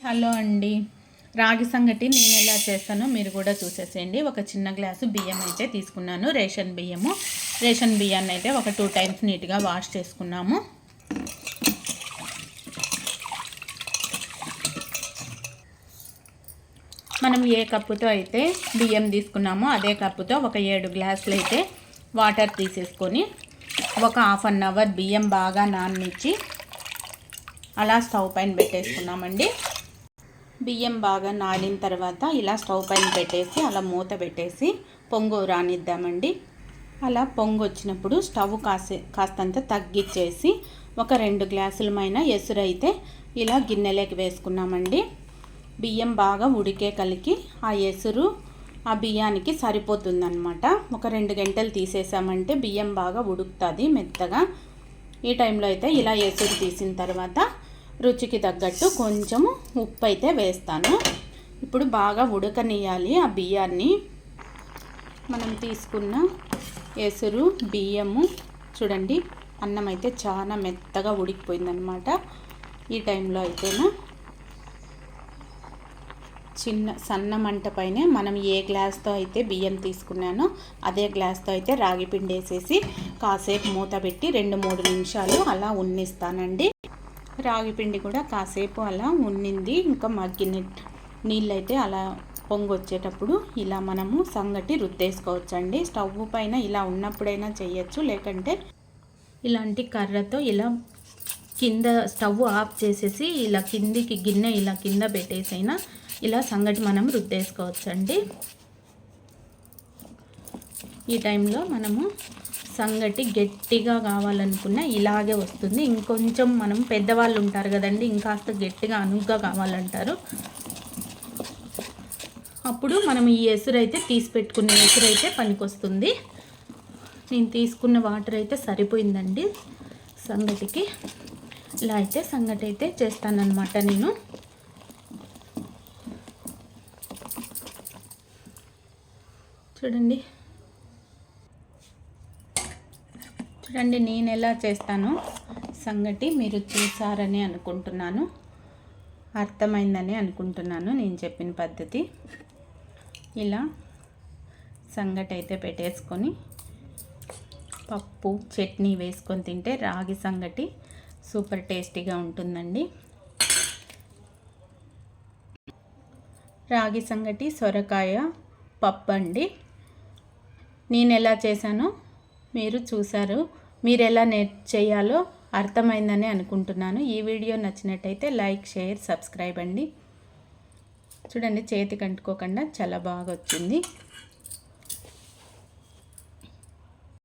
Hello అండి. రాగి సంగటి నేను ఎలా చేస్తానో మీరు కూడా చూసేసేయండి. ఒక చిన్న గ్లాసు బియ్యం అయితే తీసుకున్నాను, రేషన్ బియ్యము. రేషన్ బియ్యాన్ని అయితే ఒక 2 టైమ్స్ నీట్గా వాష్ చేసుకున్నాము. మనం ఏ కప్పుతో అయితే బియ్యం తీసుకున్నామో అదే కప్పుతో ఒక 7 గ్లాసులు అయితే వాటర్ తీసేసుకొని ఒక హాఫ్ అన్ అవర్ బియ్యం బాగా నాననిచ్చి అలా స్టవ్ పైన పెట్టేసుకున్నామండి. బియ్యం బాగా నానిన తర్వాత ఇలా స్టవ్ పైన పెట్టేసి అలా మూత పెట్టేసి పొంగు రానిద్దామండి. అలా పొంగు వచ్చినప్పుడు స్టవ్ కాస్తంత తగ్గించేసి ఒక 2 గ్లాసులమైన ఎసురు అయితే ఇలా గిన్నెలోకి వేసుకున్నామండి. బియ్యం బాగా ఉడికే కలికి ఆ ఎసురు ఆ బియ్యానికి సరిపోతుందన్నమాట. ఒక 2 గంటలు తీసేసామంటే బియ్యం బాగా ఉడుకుతుంది మెత్తగా. ఈ టైంలో అయితే ఇలా ఎసురు తీసిన తర్వాత రుచికి తగ్గట్టు కొంచెము ఉప్పు అయితే వేస్తాను. ఇప్పుడు బాగా ఉడకనియాలి ఆ బియ్యాన్ని. మనం తీసుకున్న ఎసురు బియ్యము చూడండి, అన్నం అయితే చాలా మెత్తగా ఉడికిపోయిందనమాట. ఈ టైంలో అయితేనా సన్న మంట పైనే మనం ఏ గ్లాస్తో అయితే బియ్యం తీసుకున్నానో అదే గ్లాస్తో అయితే రాగి పిండి వేసేసి కాసేపు మూత పెట్టి 2-3 నిమిషాలు అలా ఉన్నిస్తానండి. రాగి పిండి కూడా కాసేపు అలా ఉన్నింది. ఇంకా మగ్గిన నీళ్ళైతే అలా పొంగు వచ్చేటప్పుడు ఇలా మనము సంగటి రుద్దేసుకోవచ్చండి. స్టవ్ పైన ఇలా ఉన్నప్పుడైనా చేయొచ్చు, లేకంటే ఇలాంటి కర్రతో ఇలా కింద స్టవ్ ఆఫ్ చేసేసి ఇలా కిందికి గిన్నె ఇలా కింద పెట్టేసైనా ఇలా సంగటి మనం రుద్దేసుకోవచ్చండి. ఈ టైంలో మనము సంగటి గట్టిగా కావాలనుకున్న ఇలాగే వస్తుంది. ఇంకొంచెం మనం పెద్దవాళ్ళు ఉంటారు కదండి, ఇంకాస్త గట్టిగా అనుగ్గా కావాలంటారు. అప్పుడు మనం ఈ ఎసురు అయితే తీసి పెట్టుకునే ఎసురు అయితే పనికొస్తుంది. నేను తీసుకున్న వాటర్ అయితే సరిపోయిందండి సంగటికి. ఇలా అయితే సంగటి అయితే చేస్తానన్నమాట నేను. చూడండి నేను ఎలా చేస్తానో సంగటి మీరు చూసారని అనుకుంటున్నాను, అర్థమైందని అనుకుంటున్నాను నేను చెప్పిన పద్ధతి. ఇలా సంగటి అయితే పెట్టేసుకొని పప్పు చట్నీ వేసుకొని తింటే రాగి సంగటి సూపర్ టేస్టీగా ఉంటుందండి. రాగి సంగటి సొరకాయ పప్పు అండి. నేను ఎలా చేశానో మీరు చూసారు. మీరు ఎలా చేయాలో అర్థమైందని అనుకుంటున్నాను. ఈ వీడియో నచ్చినట్టయితే లైక్, షేర్, సబ్స్క్రైబ్ అండి. చూడండి చేతికి అంటుకోకుండా చాలా బాగా వచ్చింది.